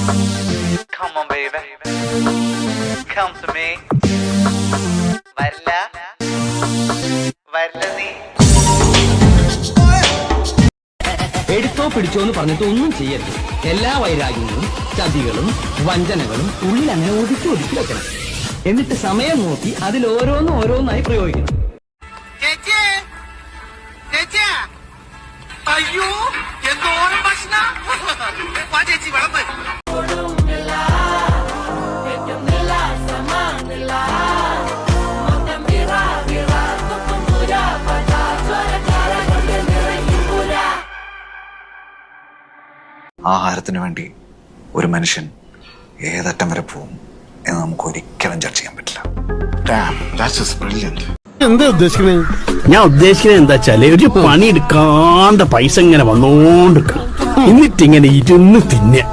Come on, baby. Come to me. വരില്ല നീ. എടുത്തോ പിടിച്ചോ എന്ന് പറഞ്ഞിട്ട് ഒന്നും ചെയ്യരുത്. എല്ലാ വൈരാഗ്യങ്ങളും ചതികളും വഞ്ചനകളും ഉള്ളിൽ അങ്ങനെ ഒതുക്കി വെക്കണം. എന്നിട്ട് സമയം നോക്കി അതിൽ ഓരോന്നായി പ്രയോഗിക്കണം. അയ്യോ എന്തോരം ഭക്ഷണം ചേച്ചി വിളമ്പ്. ആഹാരത്തിന് വേണ്ടി ഒരു മനുഷ്യൻ ഏതറ്റം വരെ പോവും എന്ന് നമുക്ക് ഒരിക്കലും ജഡ്ജ് ചെയ്യാൻ പറ്റില്ല. എന്താ ഉദ്ദേശിക്കുന്നത്? ഞാൻ ഉദ്ദേശിക്കുന്നത് എന്താ വെച്ചാല് ഒരു പണി എടുക്കാണ്ട് പൈസ ഇങ്ങനെ വന്നോണ്ടിരിക്കണം, എന്നിട്ടിങ്ങനെ ഇരുന്ന് തിന്നെ.